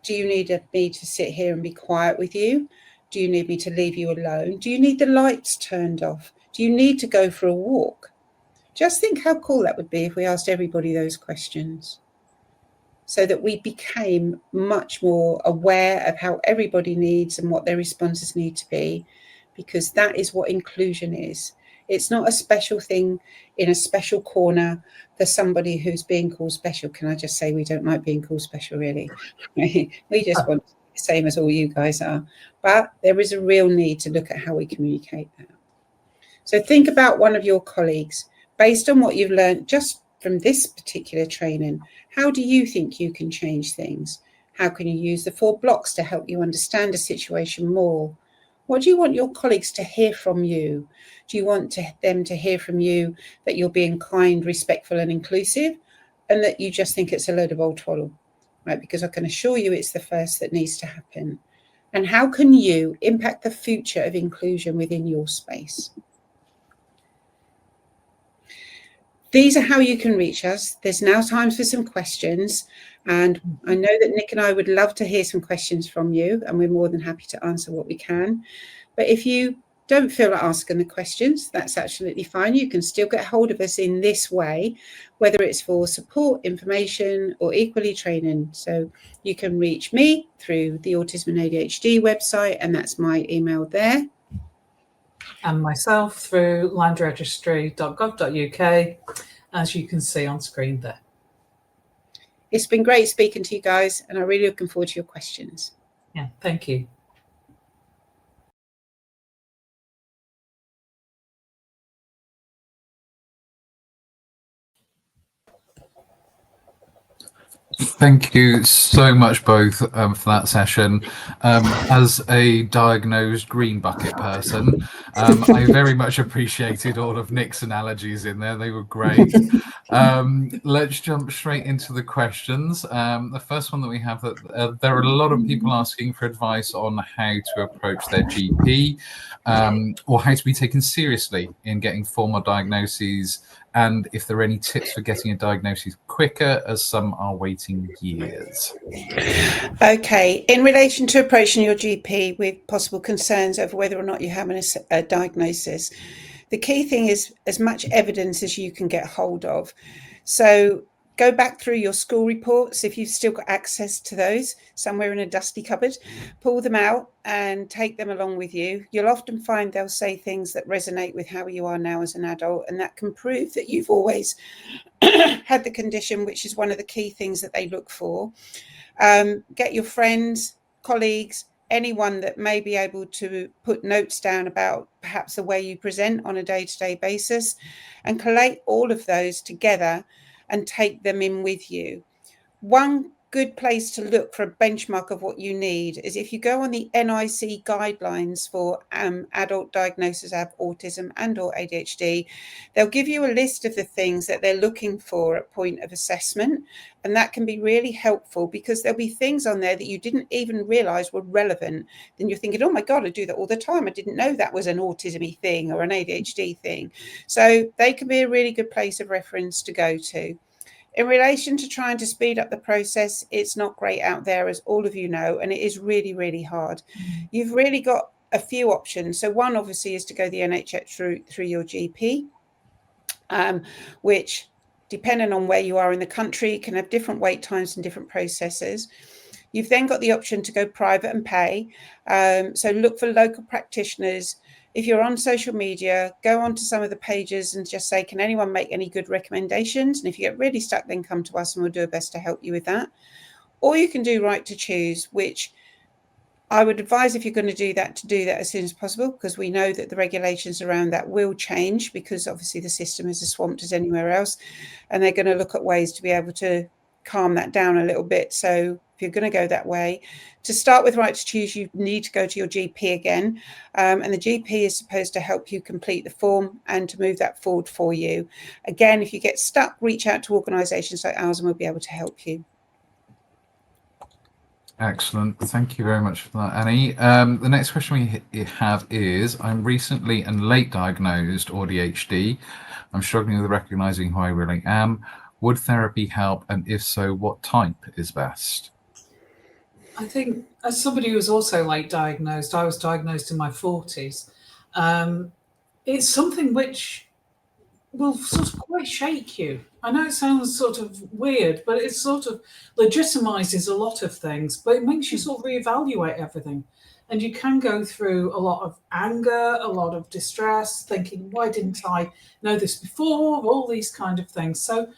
Do you need me to sit here and be quiet with you? Do you need me to leave you alone? Do you need the lights turned off? Do you need to go for a walk? Just think how cool that would be if we asked everybody those questions, so that we became much more aware of how everybody needs and what their responses need to be, because that is what inclusion is. It's not a special thing in a special corner for somebody who's being called special. Can I just say we don't like being called special, really? We just want to be the same as all you guys are. But there is a real need to look at how we communicate that. So think about one of your colleagues. Based on what you've learned just from this particular training, how do you think you can change things? How can you use the 4 blocks to help you understand a situation more? What do you want your colleagues to hear from you? Do you want them to hear from you that you're being kind, respectful and inclusive, and that you just think it's a load of old twaddle? Right? Because I can assure you it's the first that needs to happen. And how can you impact the future of inclusion within your space? These are how you can reach us. There's now time for some questions. And I know that Nik and I would love to hear some questions from you, and we're more than happy to answer what we can. But if you don't feel like asking the questions, that's absolutely fine. You can still get hold of us in this way, whether it's for support, information, or equally training. So you can reach me through the Autism and ADHD website, and that's my email there. And myself through landregistry.gov.uk, as you can see on screen there. It's been great speaking to you guys, and I'm really looking forward to your questions. Yeah, thank you. Thank you so much both for that session. As a diagnosed green bucket person, I very much appreciated all of Nik's analogies in there. They were great. Let's jump straight into the questions. The first one that we have, that there are a lot of people asking for advice on how to approach their GP or how to be taken seriously in getting formal diagnoses, and if there are any tips for getting a diagnosis quicker, as some are waiting years. Okay, in relation to approaching your GP with possible concerns over whether or not you're having a diagnosis, the key thing is as much evidence as you can get hold of. So Go back through your school reports if you've still got access to those somewhere in a dusty cupboard. Pull them out and take them along with you. You'll often find they'll say things that resonate with how you are now as an adult, and that can prove that you've always had the condition, which is one of the key things that they look for. Get your friends, colleagues, anyone that may be able to put notes down about perhaps the way you present on a day-to-day basis, and collate all of those together and take them in with you. One good place to look for a benchmark of what you need is if you go on the NIC guidelines for adult diagnosis of autism and or ADHD, they'll give you a list of the things that they're looking for at point of assessment. And that can be really helpful because there'll be things on there that you didn't even realize were relevant. Then you're thinking, oh my God, I do that all the time. I didn't know that was an autism-y thing or an ADHD thing. So they can be a really good place of reference to go to. In relation to trying to speed up the process, it's not great out there, as all of you know, and it is really, really hard. You've really got a few options. So one, obviously, is to go the NHS through your GP, which, depending on where you are in the country, can have different wait times and different processes. You've then got the option to go private and pay. So look for local practitioners. If you're on social media, go onto some of the pages and just say, can anyone make any good recommendations? And if you get really stuck, then come to us and we'll do our best to help you with that. Or you can do Right to Choose, which I would advise, if you're going to do that as soon as possible, because we know that the regulations around that will change, because obviously the system is as swamped as anywhere else. And they're going to look at ways to be able to calm that down a little bit. So if you're going to go that way, to start with Right to Choose, you need to go to your GP again. And the GP is supposed to help you complete the form and to move that forward for you. Again, if you get stuck, reach out to organisations like ours and we'll be able to help you. Excellent. Thank you very much for that, Annie. The next question we have is, I'm recently and late diagnosed ADHD. I'm struggling with recognising who I really am. Would therapy help? And if so, what type is best? I think, as somebody who was also late diagnosed, I was diagnosed in my 40s. It's something which will sort of quite shake you. I know it sounds sort of weird, but it sort of legitimizes a lot of things, but it makes you sort of reevaluate everything. And you can go through a lot of anger, a lot of distress, thinking, why didn't I know this before? All these kind of things. So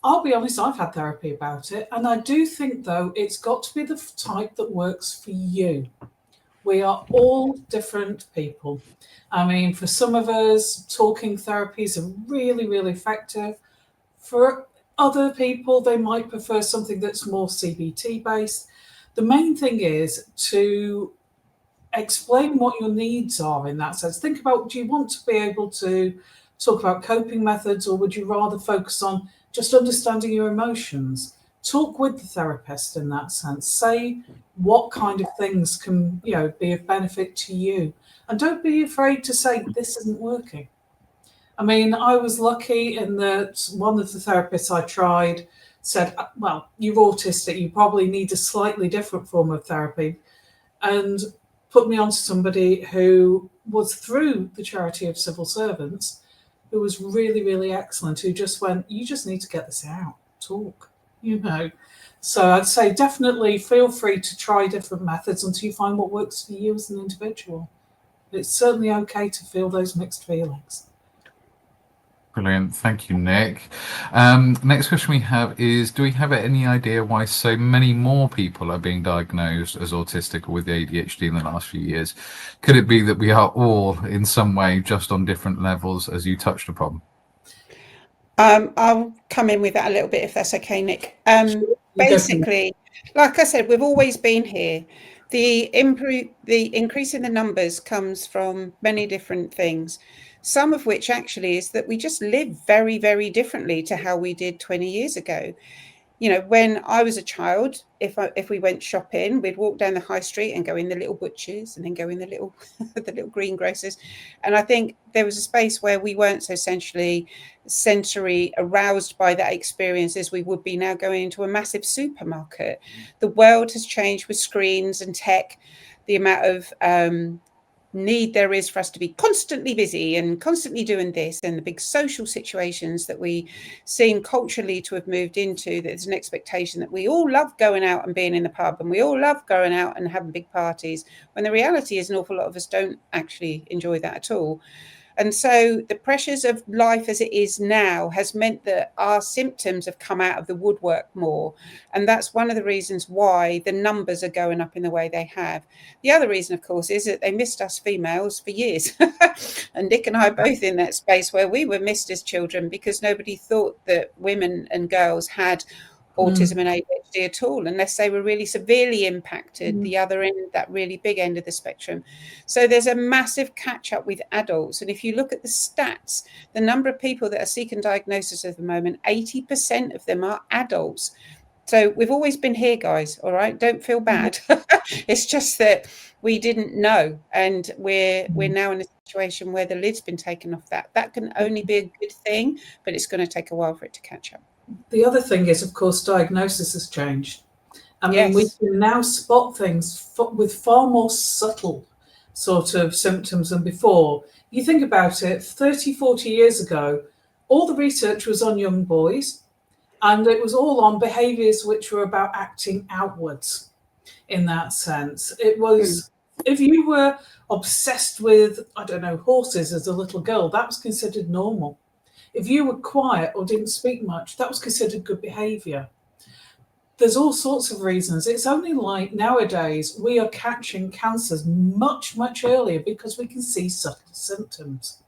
I'll be honest, I've had therapy about it. And I do think, though, it's got to be the type that works for you. We are all different people. I mean, for some of us, talking therapies are really, really effective. For other people, they might prefer something that's more CBT based. The main thing is to explain what your needs are in that sense. Think about, do you want to be able to talk about coping methods, or would you rather focus on just understanding your emotions? Talk with the therapist in that sense. Say what kind of things can, be of benefit to you. And don't be afraid to say, this isn't working. I mean, I was lucky in that one of the therapists I tried said, well, you're autistic, you probably need a slightly different form of therapy, and put me onto somebody who was through the Charity of Civil Servants, who was really, really excellent, who just went, you just need to get this out, talk, So I'd say definitely feel free to try different methods until you find what works for you as an individual. It's certainly okay to feel those mixed feelings. Brilliant. Thank you, Nick. Next question we have is, do we have any idea why so many more people are being diagnosed as autistic or with ADHD in the last few years? Could it be that we are all in some way just on different levels, as you touched upon? I'll come in with that a little bit, if that's okay, Nick. Basically, like I said, we've always been here. The increase in the numbers comes from many different things, some of which actually is that we just live very, very differently to how we did 20 years ago. When I was a child, if we went shopping, we'd walk down the high street and go in the little butchers and then go in the little greengrocers. And I think there was a space where we weren't so sensory aroused by that experience as we would be now going into a massive supermarket. The world has changed with screens and tech. The amount of need there is for us to be constantly busy and constantly doing this, and the big social situations that we seem culturally to have moved into, there's an expectation that we all love going out and being in the pub, and we all love going out and having big parties, when the reality is an awful lot of us don't actually enjoy that at all. And so the pressures of life as it is now has meant that our symptoms have come out of the woodwork more. And that's one of the reasons why the numbers are going up in the way they have. The other reason, of course, is that they missed us females for years. And Nik and I are both in that space where we were missed as children because nobody thought that women and girls had autism and ADHD at all, unless they were really severely impacted, the other end, that really big end of the spectrum. So there's a massive catch up with adults. And if you look at the stats, the number of people that are seeking diagnosis at the moment, 80% of them are adults. So we've always been here, guys. All right, don't feel bad. It's just that we didn't know, and we're now in a situation where the lid's been taken off that. That can only be a good thing, but it's going to take a while for it to catch up. The other thing is, of course, diagnosis has changed. I mean, we can now spot things with far more subtle sort of symptoms than before. You think about it, 30, 40 years ago, all the research was on young boys, and it was all on behaviours which were about acting outwards in that sense. It was, if you were obsessed with, I don't know, horses as a little girl, that was considered normal. If you were quiet or didn't speak much, that was considered good behaviour. There's all sorts of reasons. It's only like nowadays we are catching cancers much, much earlier because we can see subtle symptoms.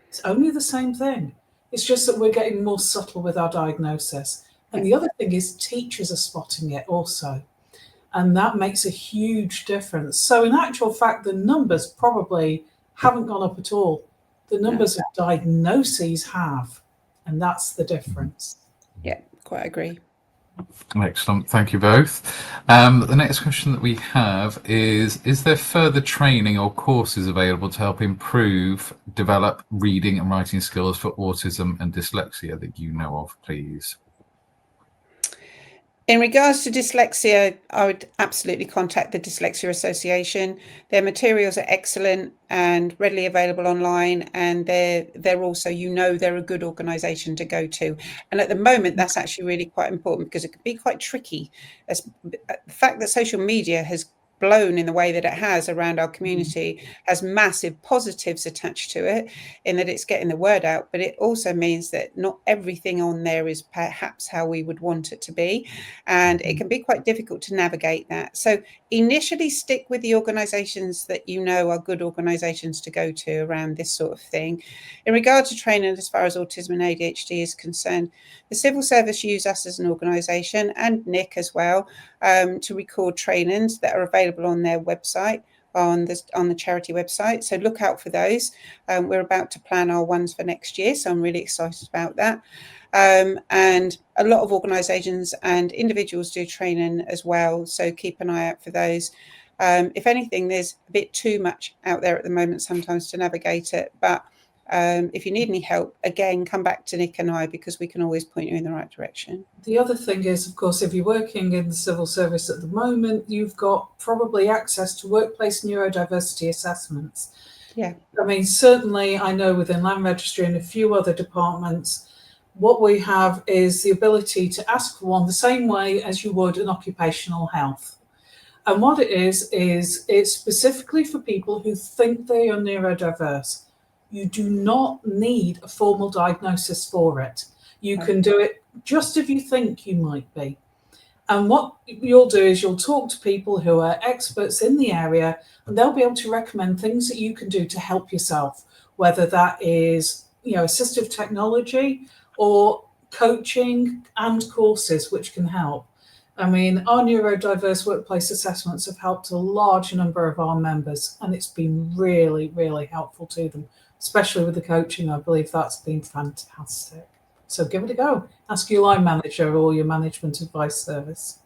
It's only the same thing. It's just that we're getting more subtle with our diagnosis. And the other thing is teachers are spotting it also. And that makes a huge difference. So in actual fact, the numbers probably haven't gone up at all. The numbers of diagnoses have, and that's the difference. Yeah, quite agree. Excellent, thank you both. The next question that we have is there further training or courses available to help develop reading and writing skills for autism and dyslexia that you know of, please? In regards to dyslexia, I would absolutely contact the Dyslexia Association. Their materials are excellent and readily available online, and they're also, they're a good organisation to go to. And at the moment, that's actually really quite important because it can be quite tricky. The fact that social media has blown in the way that it has around our community has massive positives attached to it, in that it's getting the word out, but it also means that not everything on there is perhaps how we would want it to be, and it can be quite difficult to navigate that. So initially stick with the organizations that are good organizations to go to around this sort of thing. In regard to training as far as autism and ADHD is concerned, the civil service use us as an organization, and Nik as well, to record trainings that are available on their website, on the charity website. So look out for those. We're about to plan our ones for next year, so I'm really excited about that. And a lot of organisations and individuals do training as well, so keep an eye out for those. If anything, there's a bit too much out there at the moment sometimes to navigate it, but if you need any help, again, come back to Nik and I, because we can always point you in the right direction. The other thing is, of course, if you're working in the civil service at the moment, you've got probably access to workplace neurodiversity assessments. Yeah. I mean, certainly I know within Land Registry and a few other departments, what we have is the ability to ask for one the same way as you would an occupational health. And what it is it's specifically for people who think they are neurodiverse. You do not need a formal diagnosis for it. You can do it just if you think you might be. And what you'll do is you'll talk to people who are experts in the area, and they'll be able to recommend things that you can do to help yourself, whether that is, assistive technology or coaching and courses which can help. I mean, our neurodiverse workplace assessments have helped a large number of our members, and it's been really, really helpful to them, especially with the coaching. I believe that's been fantastic. So give it a go. Ask your line manager or your management advice service.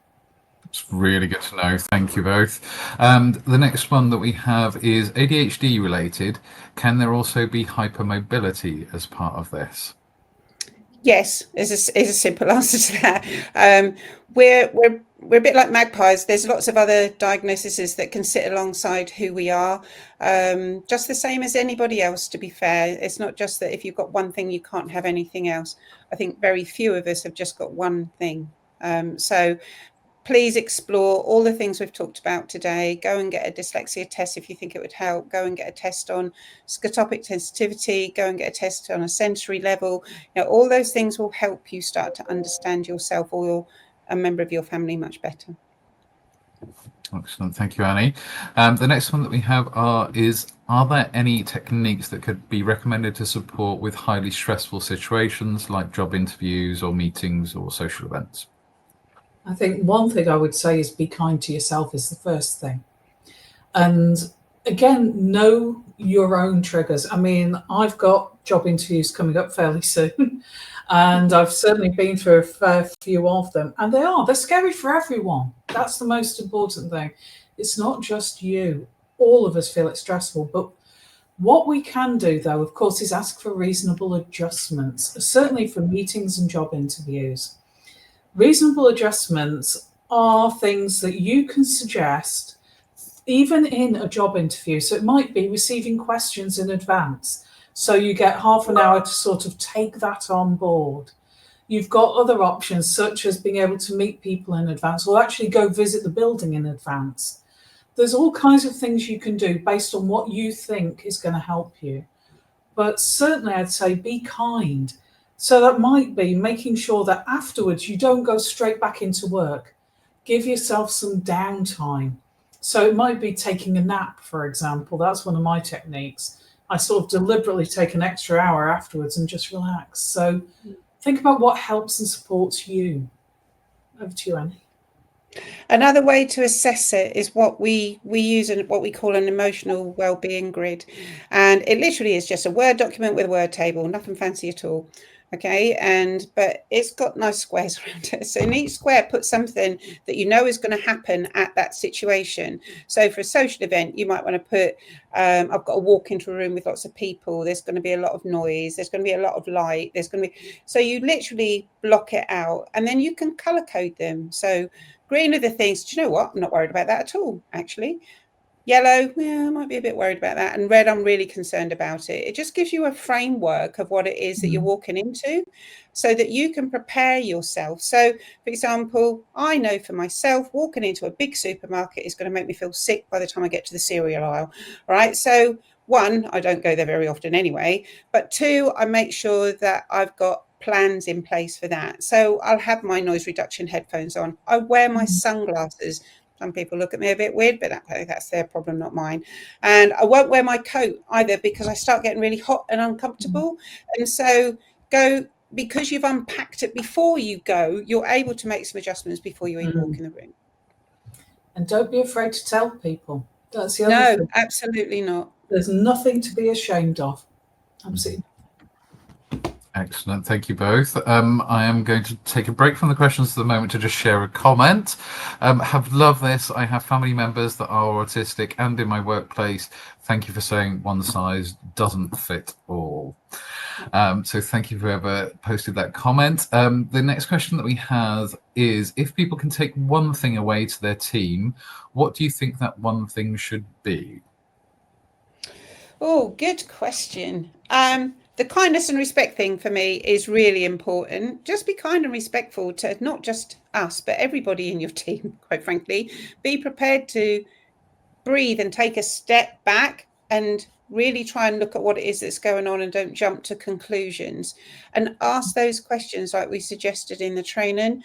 It's really good to know. Thank you both. The next one that we have is ADHD related. Can there also be hypermobility as part of this? Yes, is a simple answer to that. We're we're a bit like magpies. There's lots of other diagnoses that can sit alongside who we are, just the same as anybody else, to be fair. It's not just that if you've got one thing, you can't have anything else. I think very few of us have just got one thing. So please explore all the things we've talked about today. Go and get a dyslexia test if you think it would help. Go and get a test on scotopic sensitivity. Go and get a test on a sensory level. All those things will help you start to understand yourself or a member of your family much better. Excellent, thank you, Annie. The next one that we have are there any techniques that could be recommended to support with highly stressful situations like job interviews or meetings or social events? I think one thing I would say is be kind to yourself is the first thing. And again, know your own triggers. I mean, I've got job interviews coming up fairly soon, and I've certainly been through a fair few of them, and they're scary for everyone. That's the most important thing. It's not just you. All of us feel it stressful, but what we can do, though, of course, is ask for reasonable adjustments, certainly for meetings and job interviews. Reasonable adjustments are things that you can suggest even in a job interview. So it might be receiving questions in advance, so you get half an hour to sort of take that on board. You've got other options, such as being able to meet people in advance or actually go visit the building in advance. There's all kinds of things you can do based on what you think is going to help you. But certainly I'd say be kind. So that might be making sure that afterwards you don't go straight back into work. Give yourself some downtime. So it might be taking a nap, for example. That's one of my techniques. I sort of deliberately take an extra hour afterwards and just relax. So think about what helps and supports you. Over to you, Annie. Another way to assess it is what we use in what we call an emotional well-being grid. And it literally is just a Word document with a word table, nothing fancy at all. Okay, but it's got nice squares around it. So in each square, put something that you know is going to happen at that situation. So for a social event, you might want to put, I've got to walk into a room with lots of people. There's going to be a lot of noise. There's going to be a lot of light. So you literally block it out, and then you can color code them. So green are the things, do you know what? I'm not worried about that at all, actually. Yellow, yeah, I might be a bit worried about that. And red, I'm really concerned about it. It just gives you a framework of what it is that you're walking into so that you can prepare yourself. So, for example, I know for myself, walking into a big supermarket is going to make me feel sick by the time I get to the cereal aisle. All right. So, one, I don't go there very often anyway. But two, I make sure that I've got plans in place for that. So I'll have my noise reduction headphones on. I wear my sunglasses. Some people look at me a bit weird, but that's their problem, not mine. And I won't wear my coat either because I start getting really hot and uncomfortable. And so because you've unpacked it before you go, you're able to make some adjustments before you even walk in the room. And don't be afraid to tell people. That's the other thing. No, absolutely not. There's nothing to be ashamed of. Absolutely. Excellent, thank you both. I am going to take a break from the questions for the moment to just share a comment. Have loved this. I have family members that are autistic and in my workplace. Thank you for saying one size doesn't fit all. So thank you for whoever posted that comment. The next question that we have is, if people can take one thing away to their team, what do you think that one thing should be? Oh, good question. The kindness and respect thing for me is really important. Just be kind and respectful to not just us, but everybody in your team, quite frankly. Be prepared to breathe and take a step back and really try and look at what it is that's going on and don't jump to conclusions. And ask those questions like we suggested in the training.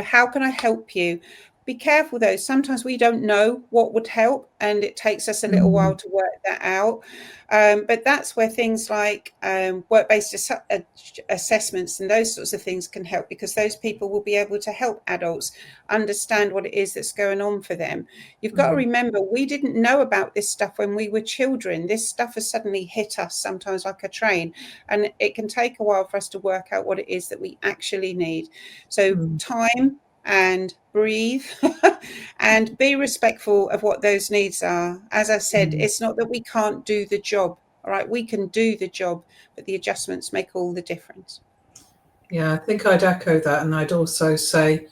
How can I help you? Be careful though, sometimes we don't know what would help and it takes us a little while to work that out. But that's where things like work-based assessments and those sorts of things can help, because those people will be able to help adults understand what it is that's going on for them. You've got to remember, we didn't know about this stuff when we were children. This stuff has suddenly hit us sometimes like a train, and it can take a while for us to work out what it is that we actually need. So time and breathe and be respectful of what those needs are. As I said, it's not that we can't do the job. All right, we can do the job, but the adjustments make all the difference. Yeah, I think I'd echo that, and I'd also say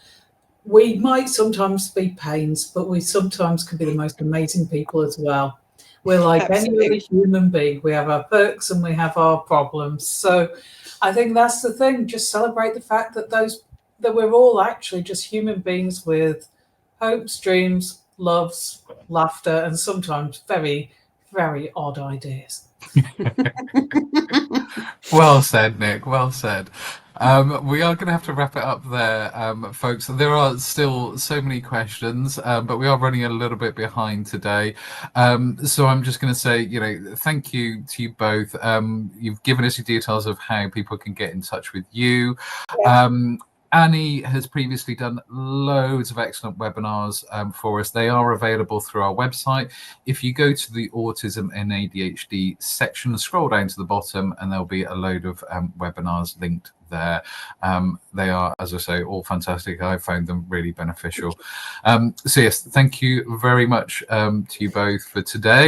we might sometimes be pains, but we sometimes can be the most amazing people as well. We're like Absolutely. any other human being. We have our perks and we have our problems. So I think that's the thing. Just celebrate the fact that we're all actually just human beings with hopes, dreams, loves, laughter, and sometimes very, very odd ideas. Well said, Nik. Well said. We are going to have to wrap it up there, folks. There are still so many questions, but we are running a little bit behind today. So I'm just going to say, thank you to you both. You've given us your details of how people can get in touch with you. Yeah. Annie has previously done loads of excellent webinars for us. They are available through our website. If you go to the Autism and ADHD section, scroll down to the bottom, and there'll be a load of webinars linked there. They are, as I say, all fantastic. I found them really beneficial. So yes, thank you very much to you both for today.